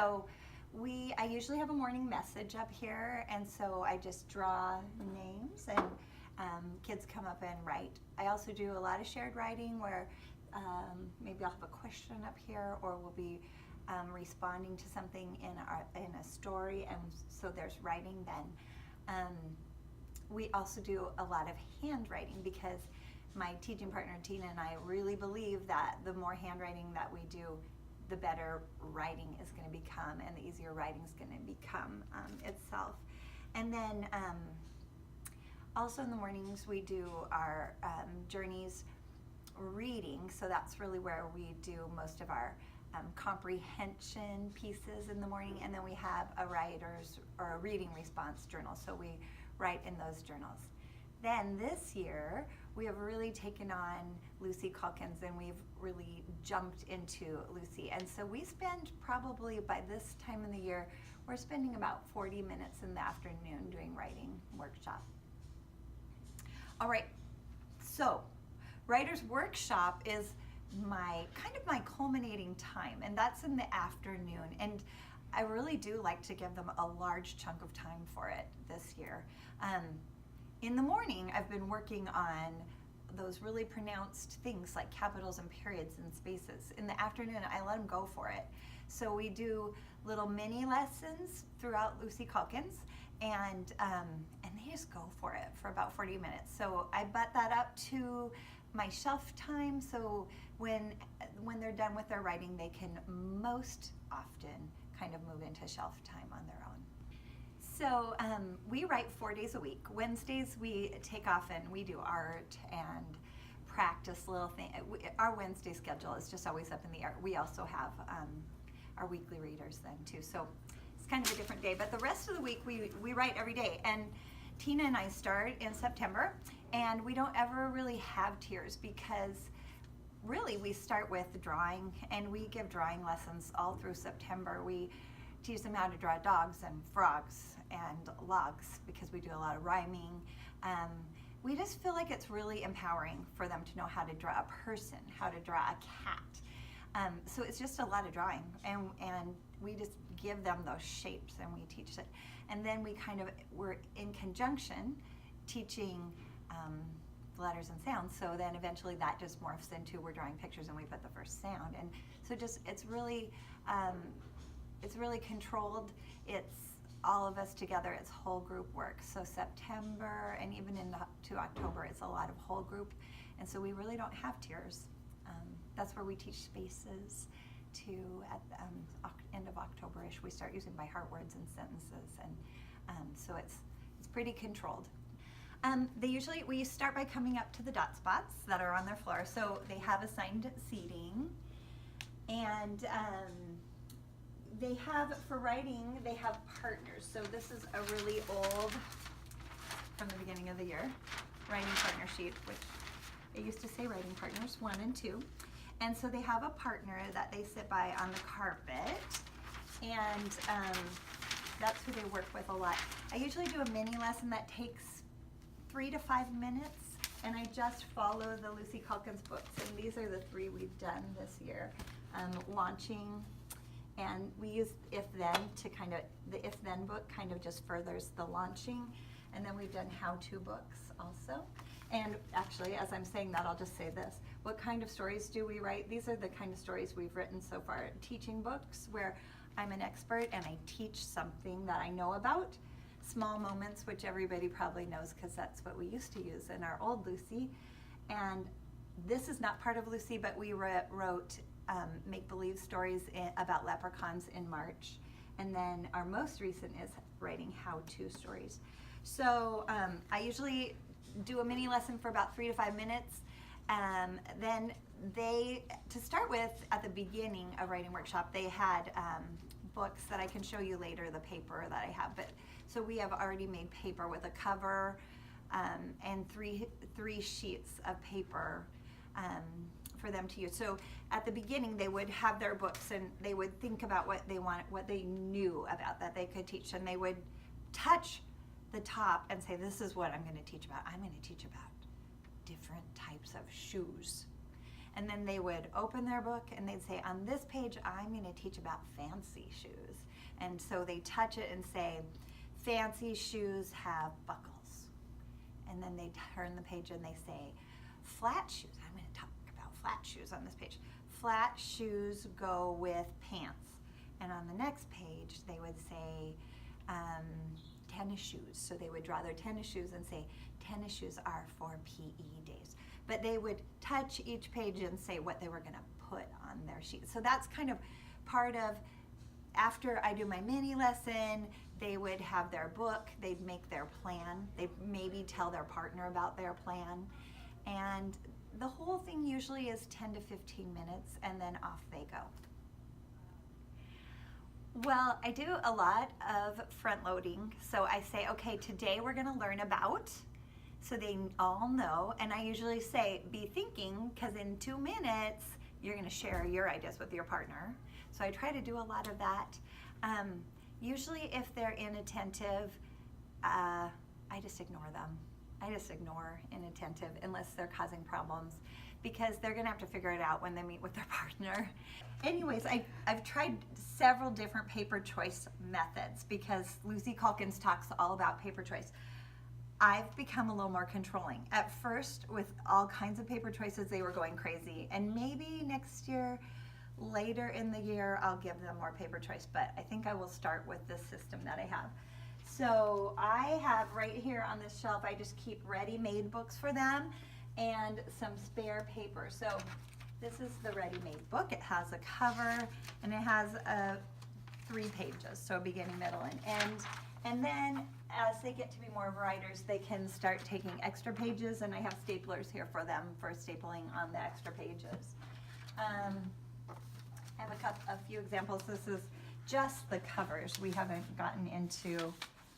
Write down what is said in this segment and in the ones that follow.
So I usually have a morning message up here, and so I just draw names, and kids come up and write. I also do a lot of shared writing where maybe I'll have a question up here, or we'll be responding to something in a story, and so there's writing then. We also do a lot of handwriting because my teaching partner Tina and I really believe that the more handwriting that we do, the better writing is going to become, and the easier writing is going to become itself. And then also in the mornings we do our journeys reading, so that's really where we do most of our comprehension pieces in the morning, and then we have a writer's or a reading response journal, so we write in those journals. Then this year we have really taken on Lucy Calkins, and we've really jumped into Lucy, and so we spend probably, by this time of the year, we're spending about 40 minutes in the afternoon doing writing workshop. All right, so Writer's Workshop is my culminating time, and that's in the afternoon, and I really do like to give them a large chunk of time for it this year. In the morning, I've been working on those really pronounced things like capitals and periods and spaces. In the afternoon, I let them go for it. So we do little mini lessons throughout Lucy Calkins, and they just go for it for about 40 minutes. So I butt that up to my shelf time, so when they're done with their writing, they can most often kind of move into shelf time on their own. So we write 4 days a week. Wednesdays we take off and we do art and practice little things. Our Wednesday schedule is just always up in the air. We also have our weekly readers then too. So it's kind of a different day, but the rest of the week we write every day. And Tina and I start in September, and we don't ever really have tiers because really we start with drawing, and we give drawing lessons all through September. We teach them how to draw dogs and frogs and logs because we do a lot of rhyming. We just feel like it's really empowering for them to know how to draw a person, how to draw a cat. So it's just a lot of drawing, and we just give them those shapes and we teach it. And then we're in conjunction teaching letters and sounds, so then eventually that just morphs into we're drawing pictures and we put the first sound, and so it's really controlled. It's all of us together. It's whole group work. So September and even into October, it's a lot of whole group, and so we really don't have tiers. That's where we teach spaces to at the end of October-ish. We start using by heart words and sentences, and so it's pretty controlled. We start by coming up to the dot spots that are on their floor. So they have assigned seating, and they have, for writing, they have partners. So this is a really old, from the beginning of the year, writing partner sheet, which it used to say writing partners 1 and 2. And so they have a partner that they sit by on the carpet, and that's who they work with a lot. I usually do a mini lesson that takes 3 to 5 minutes, and I just follow the Lucy Calkins books, and these are the 3 we've done this year. Launching, and we use If Then to the If Then book kind of just furthers the launching, and then we've done how-to books also. And actually, as I'm saying that, I'll just say this. What kind of stories do we write? These are the kind of stories we've written so far. Teaching books where I'm an expert and I teach something that I know about. Small Moments, which everybody probably knows because that's what we used to use in our old Lucy. And this is not part of Lucy, but we wrote make-believe stories about leprechauns in March. And then our most recent is writing how-to stories. So I usually do a mini lesson for about 3 to 5 minutes. Then to start with, at the beginning of Writing Workshop, they had books that I can show you later, the paper that I have. So we have already made paper with a cover and three sheets of paper for them to use. So at the beginning, they would have their books and they would think about what they knew about that they could teach, and they would touch the top and say, this is what I'm going to teach about. I'm going to teach about different types of shoes. And then they would open their book and they'd say, on this page, I'm going to teach about fancy shoes. And so they touch it and say, fancy shoes have buckles. And then they turn the page and they say, flat shoes. I'm going to talk about flat shoes on this page. Flat shoes go with pants. And on the next page, they would say tennis shoes. So they would draw their tennis shoes and say, tennis shoes are for PE days. But they would touch each page and say what they were going to put on their sheet. So that's kind of part of, after I do my mini lesson, they would have their book, they'd make their plan, they'd maybe tell their partner about their plan. And the whole thing usually is 10 to 15 minutes, and then off they go. Well, I do a lot of front loading. So I say, okay, today we're gonna learn about, so they all know. And I usually say, be thinking, because in 2 minutes, you're gonna share your ideas with your partner. So I try to do a lot of that. Usually if they're inattentive, I just ignore them. I just ignore inattentive unless they're causing problems, because they're gonna have to figure it out when they meet with their partner. Anyways, I've tried several different paper choice methods because Lucy Calkins talks all about paper choice. I've become a little more controlling. At first, with all kinds of paper choices, they were going crazy. And maybe next year, later in the year, I'll give them more paper choice, but I think I will start with this system that I have. So I have right here on this shelf, I just keep ready-made books for them and some spare paper. So this is the ready-made book. It has a cover and it has 3 pages, so beginning, middle, and end. And then as they get to be more writers, they can start taking extra pages, and I have staplers here for them for stapling on the extra pages. I have a few examples. This is just the covers. We haven't gotten into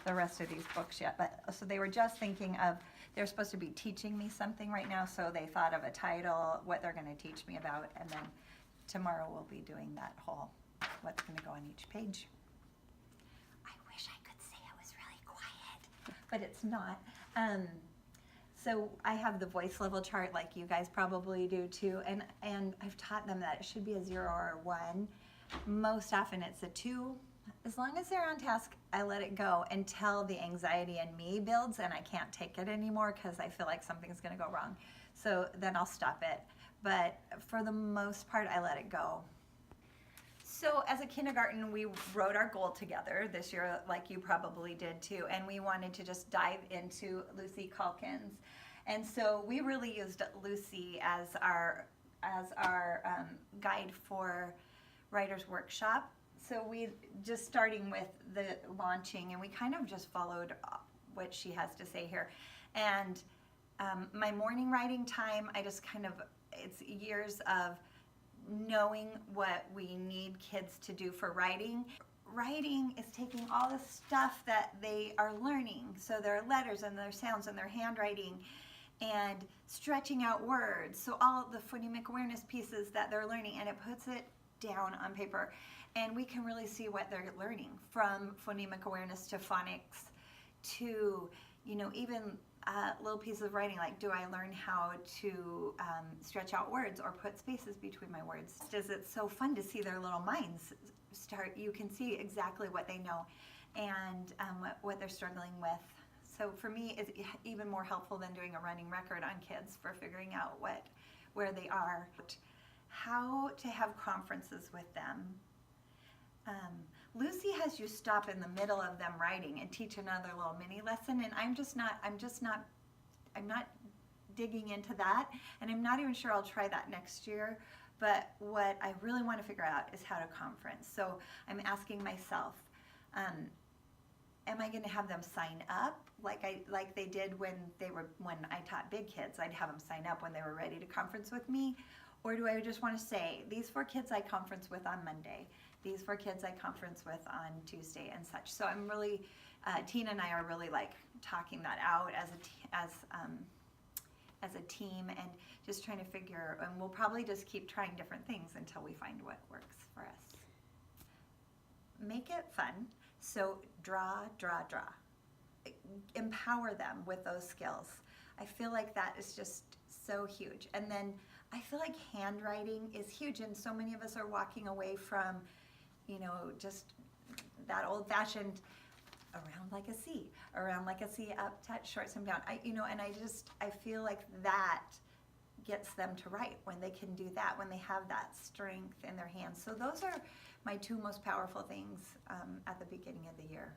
the rest of these books yet, but so they were just thinking of, they're supposed to be teaching me something right now, so they thought of a title, what they're going to teach me about, and then tomorrow we'll be doing that whole, what's going to go on each page. I wish I could say it was really quiet, but it's not. So I have the voice level chart like you guys probably do too, and I've taught them that it should be a 0 or a 1. Most often it's a 2. As long as they're on task, I let it go until the anxiety in me builds and I can't take it anymore because I feel like something's going to go wrong. So then I'll stop it. But for the most part, I let it go. So as a kindergarten, we wrote our goal together this year, like you probably did too, and we wanted to just dive into Lucy Calkins. And so we really used Lucy as our guide for Writer's Workshop. So we just starting with the launching, and we kind of just followed what she has to say here. And my morning writing time, I just kind of, it's years of knowing what we need kids to do for writing. Writing is taking all the stuff that they are learning, so their letters and their sounds and their handwriting, and stretching out words, so all the phonemic awareness pieces that they're learning, and it puts it down on paper, and we can really see what they're learning, from phonemic awareness to phonics to, you know, even little pieces of writing, like, do I learn how to stretch out words or put spaces between my words? It's so fun to see their little minds start. You can see exactly what they know and what they're struggling with. So for me, it's even more helpful than doing a running record on kids for figuring out where they are. How to have conferences with them. Lucy has you stop in the middle of them writing and teach another little mini lesson, and I'm not digging into that, and I'm not even sure I'll try that next year. But what I really want to figure out is how to conference. So I'm asking myself, am I going to have them sign up like they did when I taught big kids? I'd have them sign up when they were ready to conference with me. Or do I just want to say, these 4 kids I conference with on Monday, these 4 kids I conference with on Tuesday, and such. So I'm really, Tina and I are really like talking that out as a team, and just trying to figure, and we'll probably just keep trying different things until we find what works for us. Make it fun. So draw, draw, draw. Empower them with those skills. I feel like that is just so huge. And then I feel like handwriting is huge, and so many of us are walking away from, just that old-fashioned around like a C, up, touch, short, some down. I feel like that gets them to write when they can do that, when they have that strength in their hands. So those are my two most powerful things at the beginning of the year.